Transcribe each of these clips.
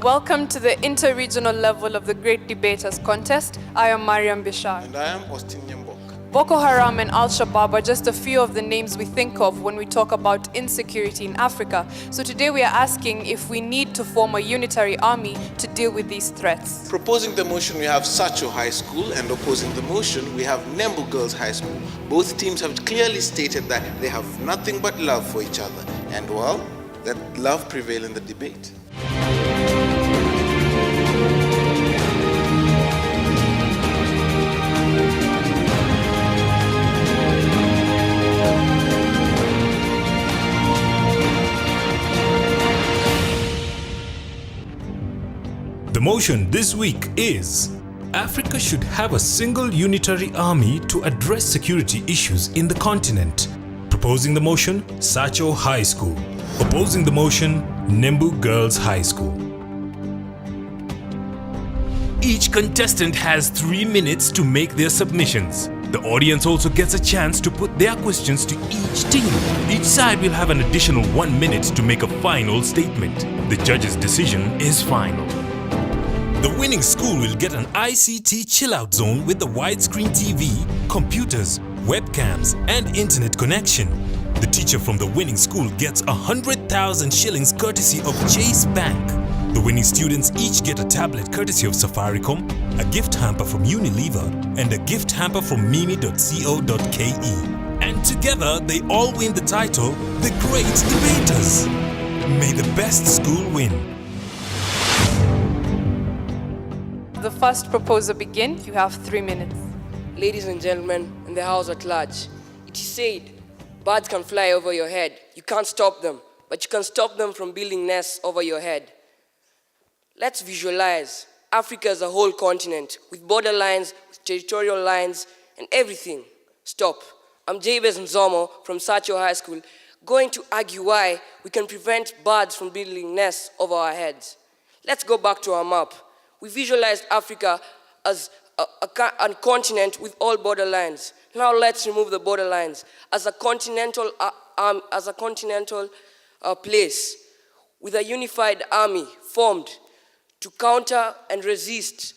Welcome to the inter-regional level of the Great Debaters Contest. I am Mariam Bishar. And I am Austin Nyambok. Boko Haram and Al-Shabaab are just a few of the names we think of when we talk about insecurity in Africa. So today we are asking if we need to form a unitary army to deal with these threats. Proposing the motion, we have Sacho High School, and opposing the motion, we have Nembu Girls High School. Both teams have clearly stated that they have nothing but love for each other. And well, let love prevail in the debate. The motion this week is Africa should have a single unitary army to address security issues in the continent. Proposing the motion, Sacho High School. Opposing the motion, Nembu Girls High School. Each contestant has 3 minutes to make their submissions. The audience also gets a chance to put their questions to each team. Each side will have an additional 1 minute to make a final statement. The judge's decision is final. The winning school will get an ICT chill-out zone with the widescreen TV, computers, webcams, and internet connection. The teacher from the winning school gets 100,000 shillings courtesy of Chase Bank. The winning students each get a tablet courtesy of Safaricom, a gift hamper from Unilever, and a gift hamper from mimi.co.ke. And together they all win the title, The Great Debaters. May the best school win. The first proposer begin. You have 3 minutes. Ladies and gentlemen, in the house at large, it is said, birds can fly over your head. You can't stop them, but you can stop them from building nests over your head. Let's visualize Africa as a whole continent with border lines, with territorial lines, and everything. Stop. I'm Jabez Nzomo from Sacho High School, going to argue why we can prevent birds from building nests over our heads. Let's go back to our map. We visualized Africa as a continent with all border lines. Now let's remove the border lines as a continental place with a unified army formed to counter and resist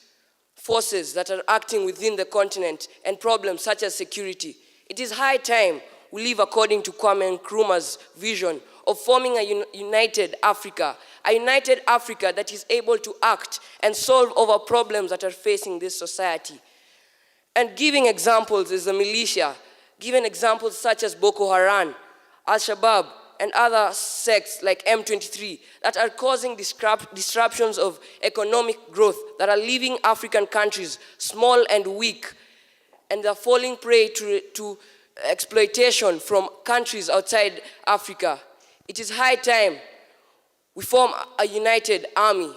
forces that are acting within the continent and problems such as security. It is high time we live according to Kwame Nkrumah's vision of forming a united Africa that is able to act and solve over problems that are facing this society. And giving examples is the militia, giving examples such as Boko Haram, Al-Shabaab, and other sects like M23 that are causing disruptions of economic growth that are leaving African countries small and weak, and are falling prey to exploitation from countries outside Africa. It is high time we form a united army,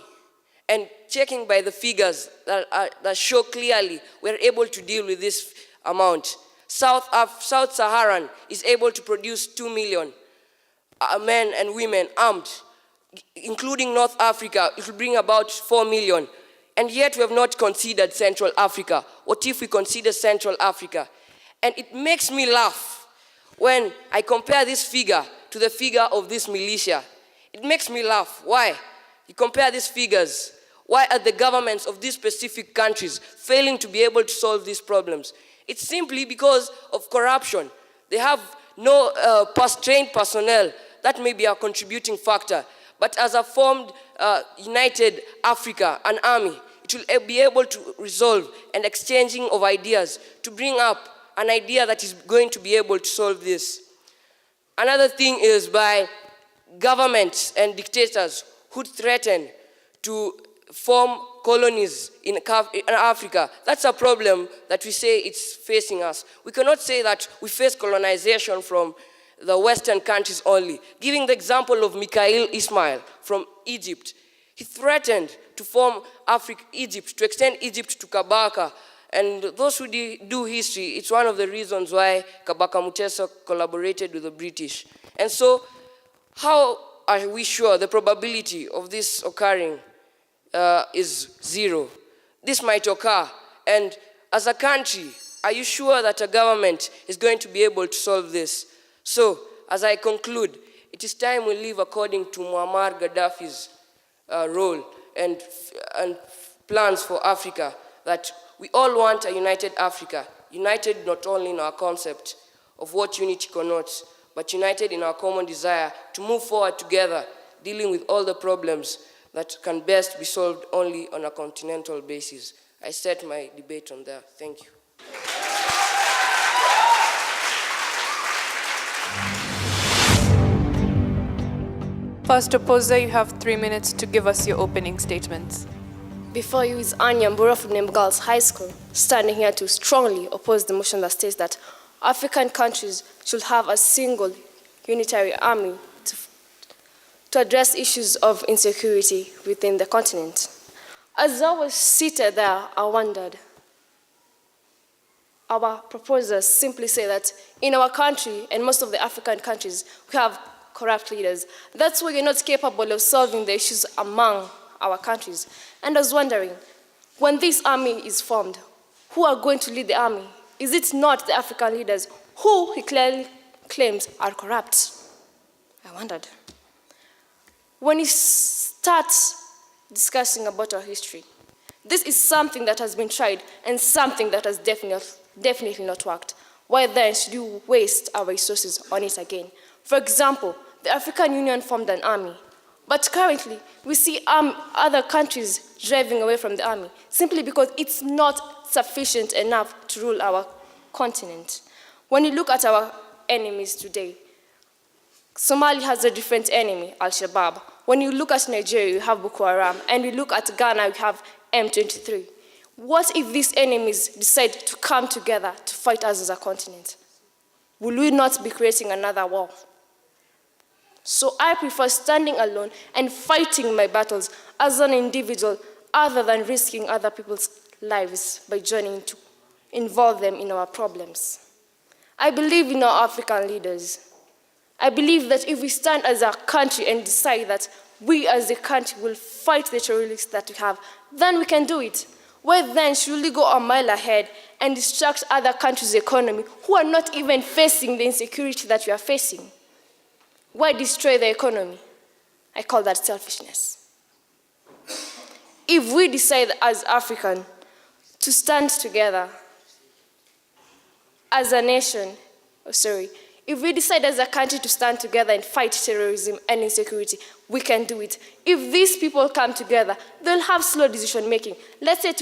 and checking by the figures that show clearly we're able to deal with this amount. South Saharan is able to produce 2 million men and women armed, including North Africa. It will bring about 4 million. And yet we have not considered Central Africa. What if we consider Central Africa? And it makes me laugh when I compare this figure to the figure of this militia. It makes me laugh. Why? You compare these figures. Why are the governments of these specific countries failing to be able to solve these problems? It's simply because of corruption. They have no trained personnel. That may be a contributing factor. But as a formed united Africa, an army, it will be able to resolve an exchanging of ideas to bring up an idea that is going to be able to solve this. Another thing is by governments and dictators who threaten to form colonies in Africa. That's a problem that we say it's facing us. We cannot say that we face colonization from the Western countries only. Giving the example of Mikhail Ismail from Egypt, he threatened to form Egypt, to extend Egypt to Kabaka. And those who do history, it's one of the reasons why Kabaka Mutesa collaborated with the British. And so, how are we sure the probability of this occurring is 0? This might occur. And as a country, are you sure that a government is going to be able to solve this? So, as I conclude, it is time we live according to Muammar Gaddafi's role and plans for Africa, that we all want a united Africa, united not only in our concept of what unity connotes, but united in our common desire to move forward together, dealing with all the problems that can best be solved only on a continental basis. I set my debate on there. Thank you. First opposer, you have 3 minutes to give us your opening statements. Before you is Anya Mbura from Nembu Girls High School, standing here to strongly oppose the motion that states that African countries should have a single unitary army to address issues of insecurity within the continent. As I was seated there, I wondered. Our proposers simply say that in our country and most of the African countries, we have corrupt leaders. That's why you're not capable of solving the issues among our countries. And I was wondering, when this army is formed, who are going to lead the army? Is it not the African leaders who he clearly claims are corrupt? I wondered. When you start discussing about our history, this is something that has been tried and something that has definitely not worked. Why then should you waste our resources on it again? For example, the African Union formed an army, but currently we see other countries driving away from the army simply because it's not sufficient enough to rule our continent. When you look at our enemies today, Somalia has a different enemy, Al-Shabaab. When you look at Nigeria, you have Boko Haram, and you look at Ghana, you have M23. What if these enemies decide to come together to fight us as a continent? Will we not be creating another war? So I prefer standing alone and fighting my battles as an individual other than risking other people's lives by joining to involve them in our problems. I believe in our African leaders. I believe that if we stand as a country and decide that we as a country will fight the terrorists that we have, then we can do it. Why then should we go a mile ahead and distract other countries' economy who are not even facing the insecurity that we are facing? Why destroy the economy? I call that selfishness. If we decide as African to stand together as a nation, if we decide as a country to stand together and fight terrorism and insecurity, we can do it. If these people come together, they'll have slow decision making. Let's say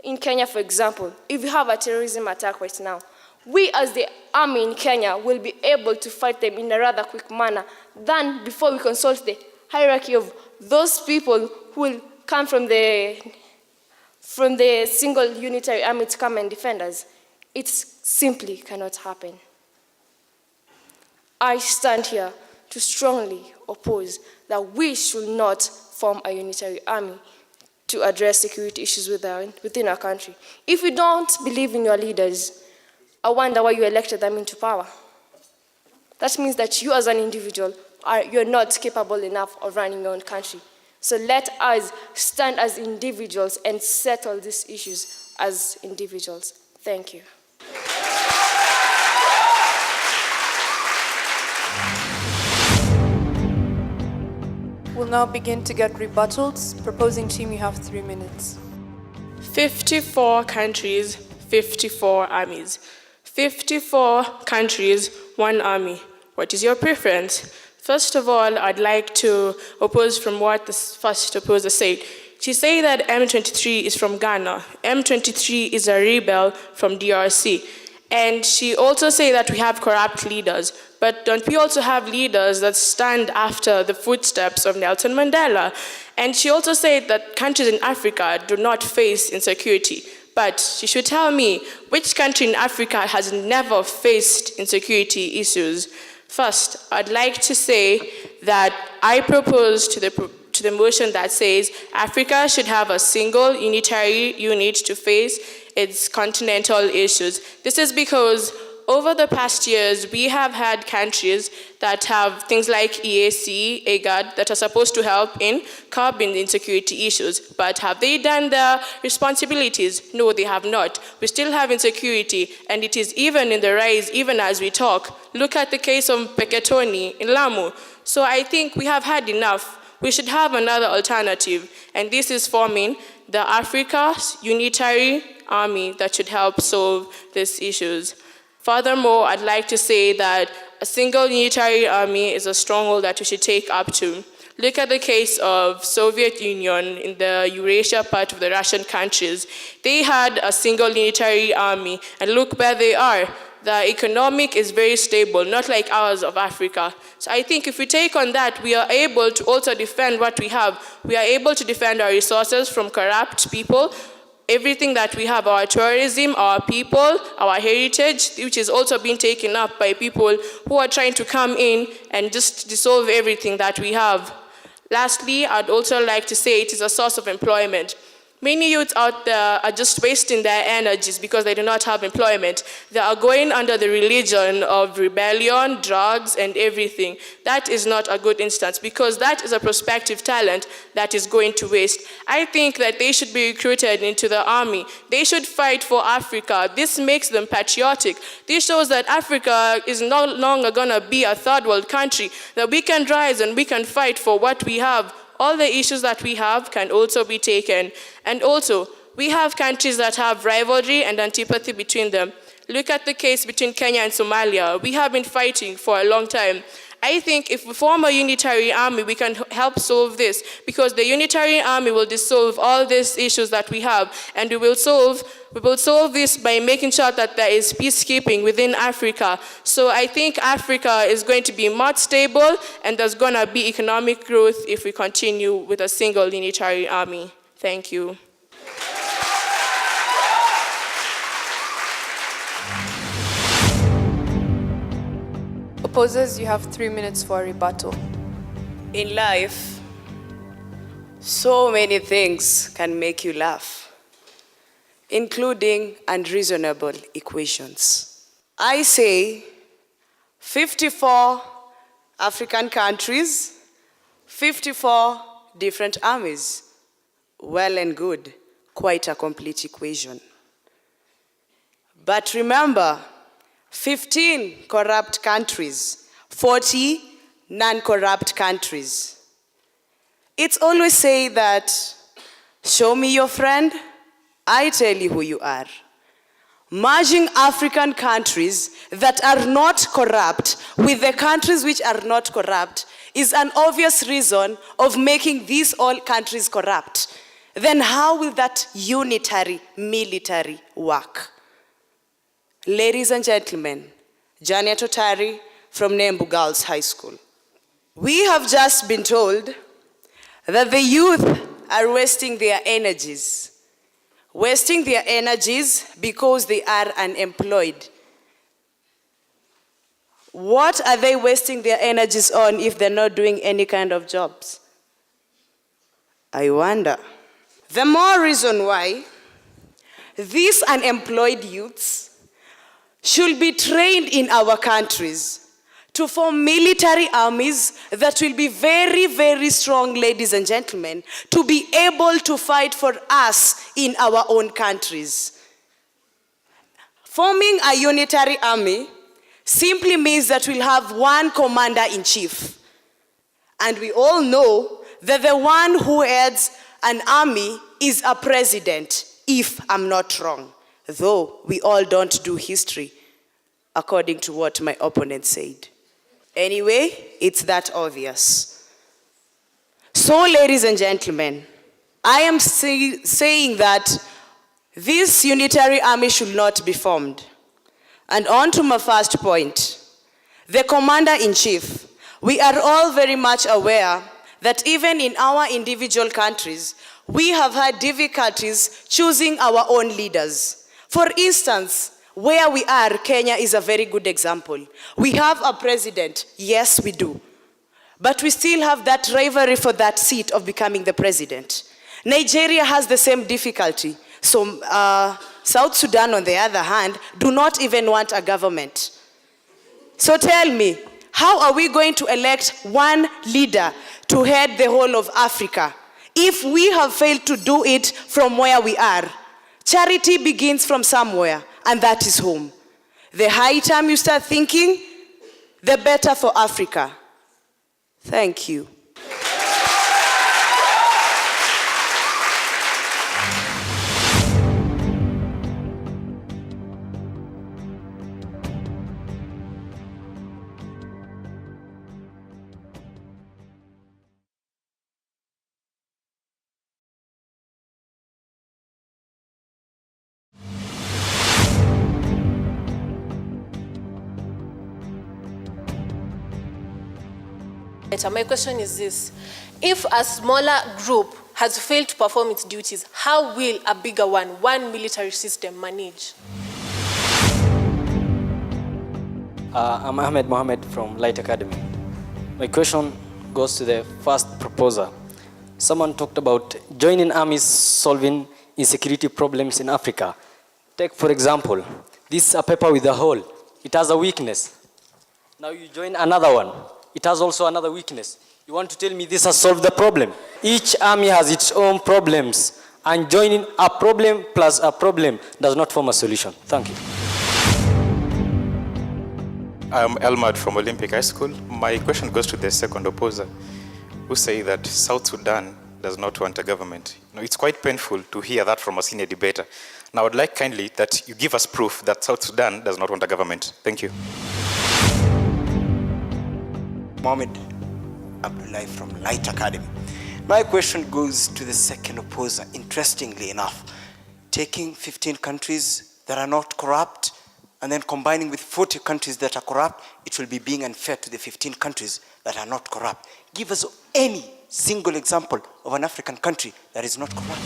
in Kenya, for example, if we have a terrorism attack right now, we as the army in Kenya will be able to fight them in a rather quick manner than before we consult the hierarchy of those people who will come from the single unitary army to come and defend us. It simply cannot happen. I stand here to strongly oppose that we should not form a unitary army to address security issues within our country. If you don't believe in your leaders, I wonder why you elected them into power. That means that you as an individual, you're not capable enough of running your own country. So let us stand as individuals and settle these issues as individuals. Thank you. We'll now begin to get rebuttals. Proposing team, you have 3 minutes. 54 countries, 54 armies. 54 countries, 1 army. What is your preference? First of all, I'd like to oppose from what the first opposer said. She said that M23 is from Ghana. M23 is a rebel from DRC. And she also said that we have corrupt leaders. But don't we also have leaders that stand after the footsteps of Nelson Mandela? And she also said that countries in Africa do not face insecurity. But she should tell me which country in Africa has never faced insecurity issues. First, I'd like to say that I propose to the motion that says Africa should have a single unitary unit to face its continental issues. This is because over the past years, we have had countries that have things like EAC, AGAD, that are supposed to help in curbing the insecurity issues. But have they done their responsibilities? No, they have not. We still have insecurity, and it is even in the rise, even as we talk. Look at the case of Peketoni in Lamu. So I think we have had enough. we should have another alternative, and this is forming the Africa's unitary army that should help solve these issues. Furthermore, I'd like to say that a single unitary army is a stronghold that we should take up to. Look at the case of Soviet Union in the Eurasia part of the Russian countries. They had a single unitary army, and look where they are. The economic is very stable, not like ours of Africa. So I think if we take on that, we are able to also defend what we have. We are able to defend our resources from corrupt people, everything that we have, our tourism, our people, our heritage, which is also being taken up by people who are trying to come in and just dissolve everything that we have. Lastly, I'd also like to say it is a source of employment. Many youths out there are just wasting their energies because they do not have employment. They are going under the religion of rebellion, drugs, and everything. That is not a good instance because that is a prospective talent that is going to waste. I think that they should be recruited into the army. They should fight for Africa. This makes them patriotic. This shows that Africa is no longer going to be a third world country, that we can rise and we can fight for what we have. All the issues that we have can also be taken. And also, we have countries that have rivalry and antipathy between them. Look at the case between Kenya and Somalia. We have been fighting for a long time. I think if we form a unitary army, we can help solve this because the unitary army will dissolve all these issues that we have, and we will solve this by making sure that there is peacekeeping within Africa. So I think Africa is going to be much stable, and there's going to be economic growth if we continue with a single unitary army. Thank you. Opposers, you have 3 minutes for a rebuttal. In life, so many things can make you laugh, including unreasonable equations. I say 54 African countries, 54 different armies. Well and good, quite a complete equation. But remember, 15 corrupt countries, 40 non-corrupt countries. It's always say that, show me your friend, I tell you who you are. Merging African countries that are not corrupt with the countries which are not corrupt is an obvious reason of making these all countries corrupt. Then how will that unitary military work? Ladies and gentlemen, Janet Otari from Nembu Girls High School. We have just been told that the youth are wasting their energies because they are unemployed. What are they wasting their energies on if they're not doing any kind of jobs? I wonder. The more reason why these unemployed youths should be trained in our countries to form military armies that will be very, very strong, ladies and gentlemen, to be able to fight for us in our own countries. Forming a unitary army simply means that we'll have one commander-in-chief. And we all know that the one who heads an army is a president, if I'm not wrong. Though we all don't do history, according to what my opponent said. Anyway, it's that obvious. So, ladies and gentlemen, I am saying that this unitary army should not be formed. And on to my first point, the commander-in-chief. We are all very much aware that even in our individual countries, we have had difficulties choosing our own leaders. For instance, where we are, Kenya is a very good example. We have a president, yes we do. But we still have that rivalry for that seat of becoming the president. Nigeria has the same difficulty. So South Sudan, on the other hand, do not even want a government. So tell me, how are we going to elect one leader to head the whole of Africa if we have failed to do it from where we are? Charity begins from somewhere, and that is home. The higher time you start thinking, the better for Africa. Thank you. My question is this. If a smaller group has failed to perform its duties, how will a bigger one military system, manage? I'm Ahmed Mohammed from Light Academy. My question goes to the first proposer. Someone talked about joining armies solving insecurity problems in Africa. Take, for example, this is a paper with a hole. It has a weakness. Now you join another one. It has also another weakness. You want to tell me this has solved the problem? Each army has its own problems, and joining a problem plus a problem does not form a solution. Thank you. I'm Elmad from Olympic High School. My question goes to the second opposer, who say that South Sudan does not want a government. It's quite painful to hear that from a senior debater. Now, I'd like kindly that you give us proof that South Sudan does not want a government. Thank you. Mohammed Abdullahi from Light Academy. My question goes to the second opposer, interestingly enough. Taking 15 countries that are not corrupt and then combining with 40 countries that are corrupt, it will be being unfair to the 15 countries that are not corrupt. Give us any single example of an African country that is not corrupt.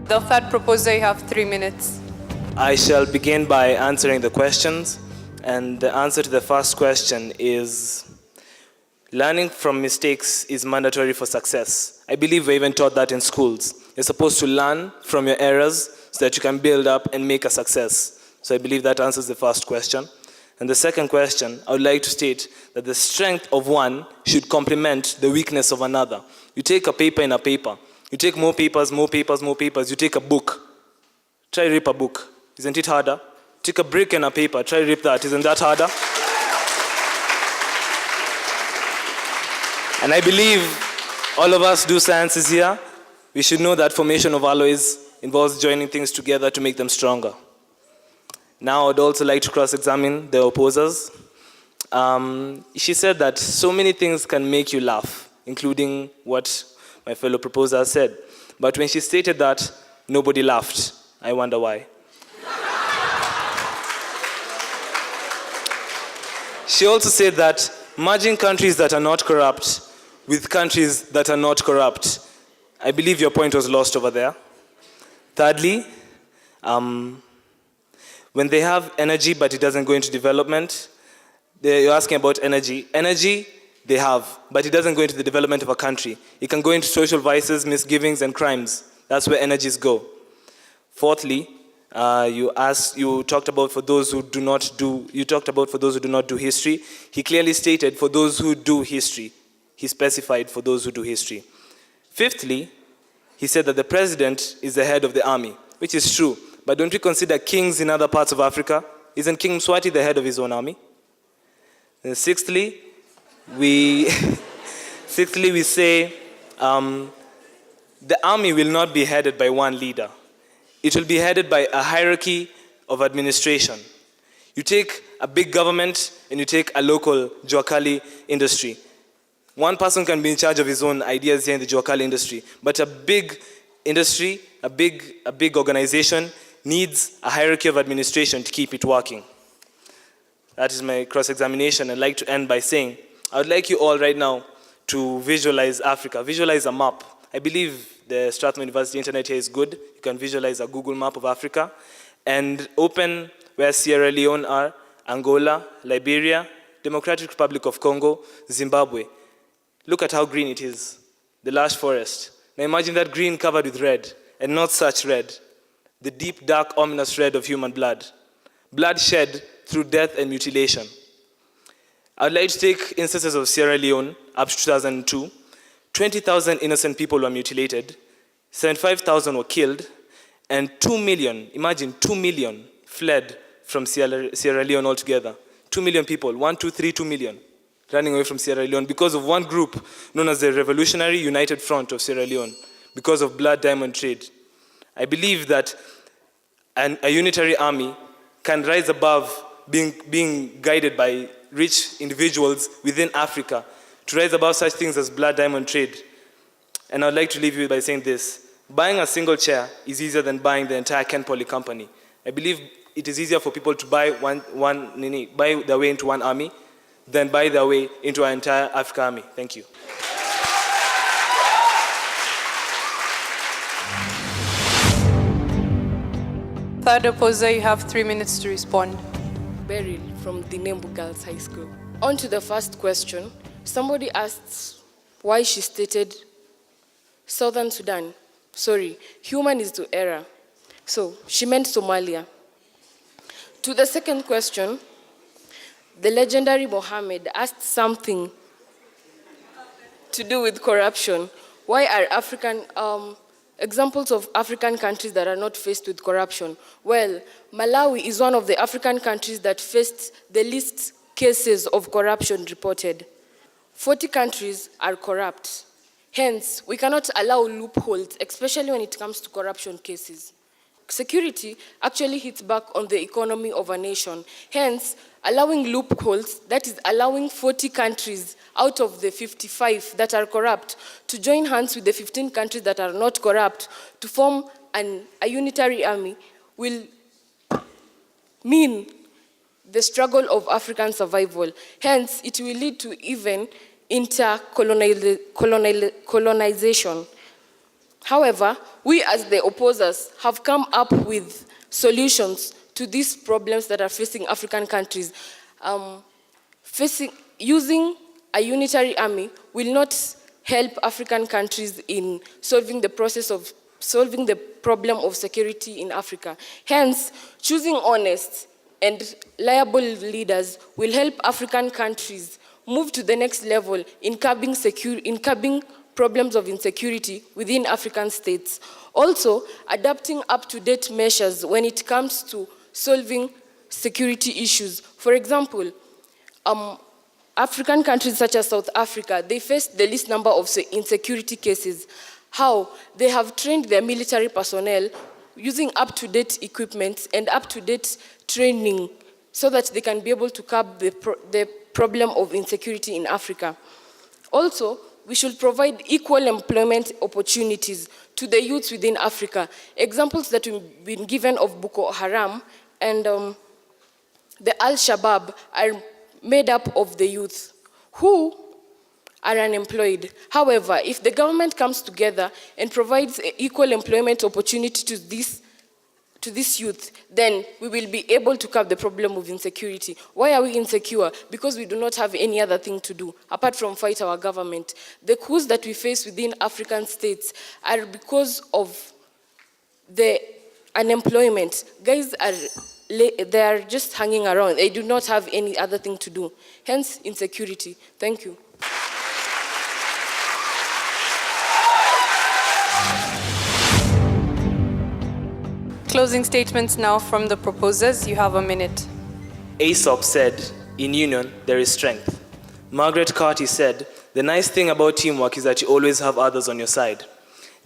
The third proposer, you have 3 minutes. I shall begin by answering the questions. And the answer to the first question is, learning from mistakes is mandatory for success. I believe we're even taught that in schools. You're supposed to learn from your errors so that you can build up and make a success. So I believe that answers the first question. And the second question, I would like to state that the strength of one should complement the weakness of another. You take a paper in a paper. You take more papers, more papers, more papers. You take a book. Try rip a book. Isn't it harder? Take a brick and a paper, try to rip that. Isn't that harder? And I believe all of us do sciences here. We should know that formation of alloys involves joining things together to make them stronger. Now, I'd also like to cross-examine the opposers. She said that so many things can make you laugh, including what my fellow proposer said. But when she stated that, nobody laughed. I wonder why. She also said that merging countries that are not corrupt with countries that are not corrupt, I believe your point was lost over there. Thirdly, when they have energy but it doesn't go into development, you're asking about energy. Energy they have, but it doesn't go into the development of a country. It can go into social vices, misgivings, and crimes. That's where energies go. Fourthly, you talked about for those who do not do history. He clearly stated for those who do history. He specified for those who do history. Fifthly, he said that the president is the head of the army, which is true. But don't we consider kings in other parts of Africa? Isn't King Mswati the head of his own army? And sixthly, we say the army will not be headed by one leader. It will be headed by a hierarchy of administration. You take a big government and you take a local Juakali industry. One person can be in charge of his own ideas here in the Juakali industry, but a big industry, a big organization needs a hierarchy of administration to keep it working. That is my cross-examination. I'd like to end by saying, I would like you all right now to visualize Africa, visualize a map. I believe the Strathmore University internet here is good. You can visualize a Google map of Africa and open where Sierra Leone are, Angola, Liberia, Democratic Republic of Congo, Zimbabwe. Look at how green it is, the lush forest. Now imagine that green covered with red, and not such red, the deep, dark, ominous red of human blood. Blood shed through death and mutilation. I'd like to take instances of Sierra Leone up to 2002. 20,000 innocent people were mutilated, 75,000 were killed, and 2 million, imagine 2 million fled from Sierra Leone altogether. 2 million people, 2 million, running away from Sierra Leone because of one group known as the Revolutionary United Front of Sierra Leone, because of blood diamond trade. I believe that a unitary army can rise above being guided by rich individuals within Africa to rise above such things as blood diamond trade. And I'd like to leave you by saying this. Buying a single chair is easier than buying the entire Ken Poly company. I believe it is easier for people to buy buy their way into one army than buy their way into our entire African army. Thank you. Third opposer, you have 3 minutes to respond. Beryl from the Nembu Girls High School. On to the first question. Somebody asked why she stated Southern Sudan. Sorry, human is to error. So she meant Somalia. To the second question, the legendary Mohammed asked something to do with corruption. Why are examples of African countries that are not faced with corruption? Well, Malawi is one of the African countries that faced the least cases of corruption reported. 40 countries are corrupt. Hence, we cannot allow loopholes, especially when it comes to corruption cases. Security actually hits back on the economy of a nation. Hence, allowing loopholes, that is allowing 40 countries out of the 55 that are corrupt to join hands with the 15 countries that are not corrupt to form a unitary army will mean the struggle of African survival. Hence, it will lead to even colonization. However, we as the opposers have come up with solutions to these problems that are facing African countries. Using a unitary army will not help African countries in solving the problem of security in Africa. Hence, choosing honest and liable leaders will help African countries move to the next level in curbing problems of insecurity within African states. Also, adapting up-to-date measures when it comes to solving security issues. For example, African countries such as South Africa, they face the least number of insecurity cases. How? They have trained their military personnel using up-to-date equipment and up-to-date training so that they can be able to curb the problem of insecurity in Africa. Also, we should provide equal employment opportunities to the youths within Africa. Examples that we've been given of Boko Haram and the Al-Shabaab are made up of the youth who are unemployed. However, if the government comes together and provides equal employment opportunity to this youth, then we will be able to curb the problem of insecurity. Why are we insecure? Because we do not have any other thing to do apart from fight our government. The coups that we face within African states are because of the unemployment. Guys they are just hanging around. They do not have any other thing to do. Hence, insecurity. Thank you. Closing statements now from the proposers. You have a minute. Aesop said, in union, there is strength. Margaret Carty said, the nice thing about teamwork is that you always have others on your side.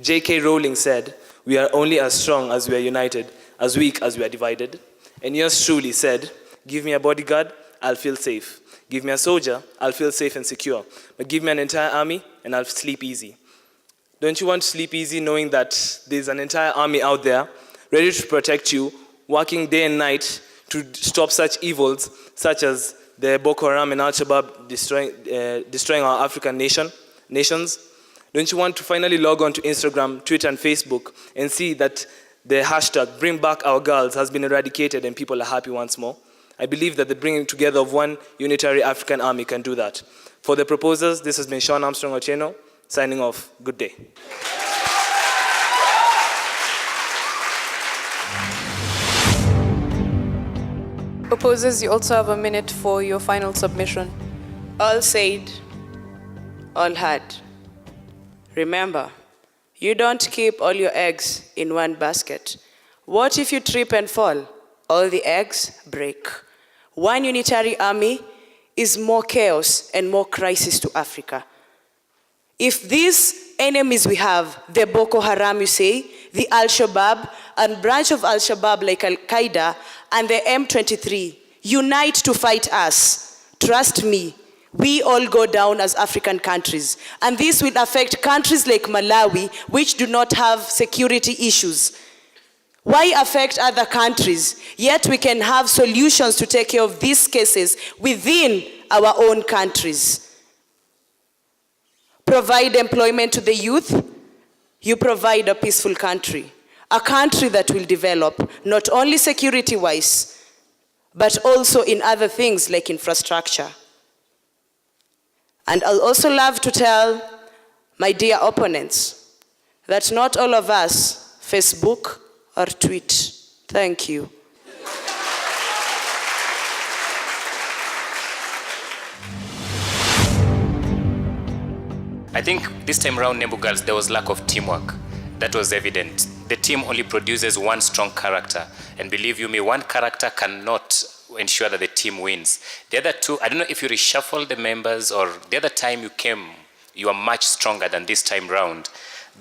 J.K. Rowling said, we are only as strong as we are united, as weak as we are divided. And yours truly said, give me a bodyguard, I'll feel safe. Give me a soldier, I'll feel safe and secure. But give me an entire army, and I'll sleep easy. Don't you want to sleep easy knowing that there's an entire army out there ready to protect you, working day and night to stop such evils, such as the Boko Haram and Al-Shabaab destroying our African nations? Don't you want to finally log on to Instagram, Twitter, and Facebook and see that the hashtag Bring Back Our Girls has been eradicated and people are happy once more? I believe that the bringing together of one unitary African army can do that. For the proposers, this has been Sean Armstrong Otieno, signing off. Good day. Proposers, you also have a minute for your final submission. All said, all heard. Remember, you don't keep all your eggs in one basket. What if you trip and fall? All the eggs break. One unitary army is more chaos and more crisis to Africa. If these enemies we have, the Boko Haram you say, the Al-Shabaab, and branch of Al-Shabaab like Al-Qaeda, and the M23, unite to fight us, trust me, we all go down as African countries. And this will affect countries like Malawi, which do not have security issues. Why affect other countries? Yet we can have solutions to take care of these cases within our own countries. Provide employment to the youth, you provide a peaceful country. A country that will develop, not only security-wise, but also in other things like infrastructure. And I'll also love to tell my dear opponents that not all of us Facebook or tweet. Thank you. I think this time around, Nembu girls, there was lack of teamwork. That was evident. The team only produces one strong character. And believe you me, one character cannot ensure that the team wins. The other two, I don't know if you reshuffle the members or the other time you came, you are much stronger than this time round.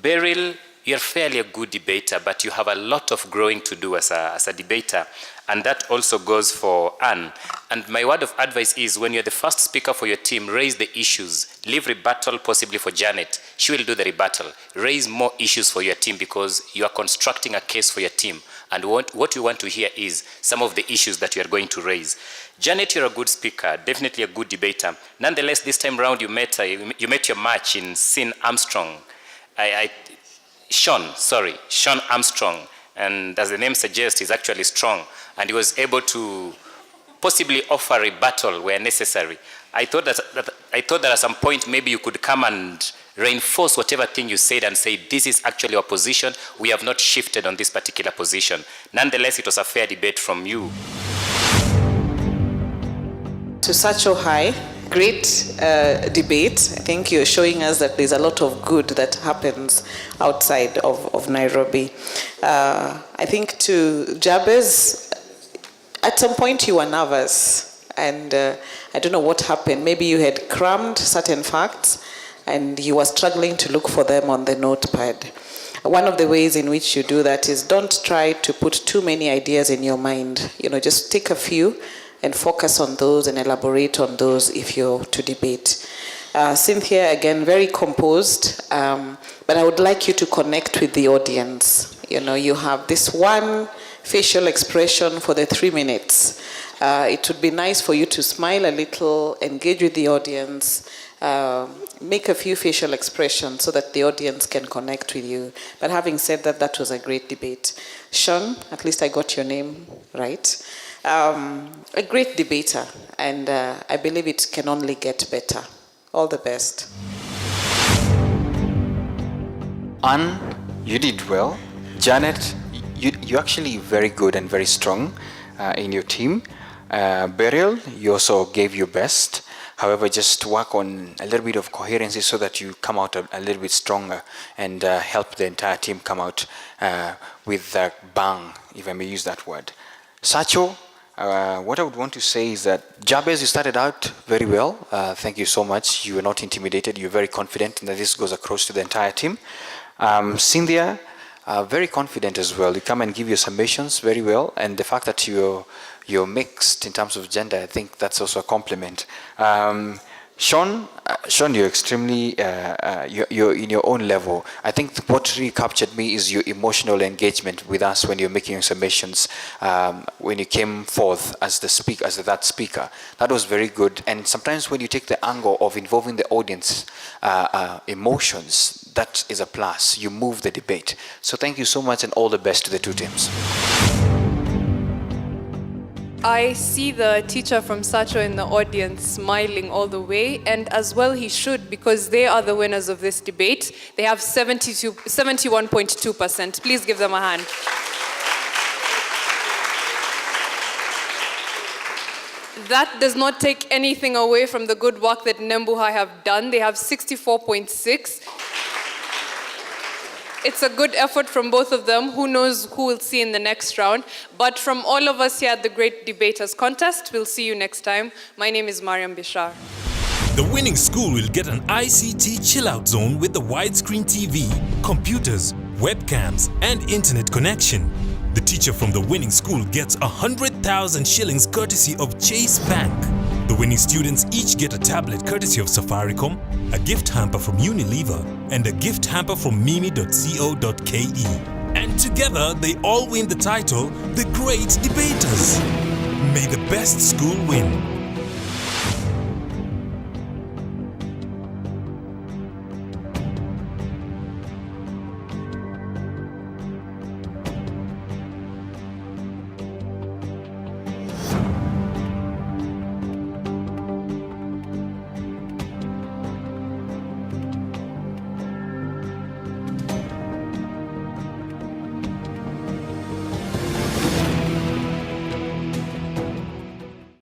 Beryl, you're fairly a good debater, but you have a lot of growing to do as a debater. And that also goes for Anne. And my word of advice is, when you're the first speaker for your team, raise the issues. Leave rebuttal possibly for Janet. She will do the rebuttal. Raise more issues for your team because you are constructing a case for your team. And what you want to hear is some of the issues that you are going to raise. Janet, you're a good speaker, definitely a good debater. Nonetheless, this time around you met your match in Sn Armstrong. Sean Armstrong. And as the name suggests, he's actually strong. And he was able to possibly offer a rebuttal where necessary. I thought that at some point maybe you could come and reinforce whatever thing you said and say, this is actually our position. We have not shifted on this particular position. Nonetheless, it was a fair debate from you. To Sacho High, great debate. I think you're showing us that there's a lot of good that happens outside of Nairobi. I think to Jabez, at some point you were nervous, and I don't know what happened. Maybe you had crammed certain facts and you were struggling to look for them on the notepad. One of the ways in which you do that is don't try to put too many ideas in your mind. Just take a few and focus on those and elaborate on those if you're to debate. Cynthia, again, very composed, but I would like you to connect with the audience. You have this one facial expression for the 3 minutes. It would be nice for you to smile a little, engage with the audience, make a few facial expressions so that the audience can connect with you. But having said that, that was a great debate. Sean, at least I got your name right. A great debater, and I believe it can only get better. All the best. Anne, you did well. Janet, you're actually very good and very strong in your team. Beryl, you also gave your best. However, just work on a little bit of coherency so that you come out a little bit stronger and help the entire team come out with a bang, if I may use that word. Sacho, what I would want to say is that Jabez, you started out very well. Thank you so much. You were not intimidated. You're very confident, and that this goes across to the entire team. Cynthia, very confident as well. You come and give your submissions very well, and the fact that you're mixed in terms of gender, I think that's also a compliment. Sean, you're extremely, you're in your own level. I think what really captured me is your emotional engagement with us when you're making your submissions, when you came forth as the speaker, as that speaker. That was very good. And sometimes when you take the angle of involving the audience emotions, that is a plus. You move the debate. So thank you so much, and all the best to the two teams. I see the teacher from Sacho in the audience smiling all the way, and as well he should, because they are the winners of this debate. They have 71.2%. Please give them a hand. That does not take anything away from the good work that Nembu have done. They have 64.6%. It's a good effort from both of them. Who knows who we'll see in the next round. But from all of us here at the Great Debaters Contest, we'll see you next time. My name is Mariam Bishar. The winning school will get an ICT chill-out zone with the widescreen TV, computers, webcams, and internet connection. The teacher from the winning school gets 100,000 shillings courtesy of Chase Bank. The winning students each get a tablet courtesy of Safaricom, a gift hamper from Unilever, and a gift hamper from mimi.co.ke. And together, they all win the title, The Great Debaters. May the best school win.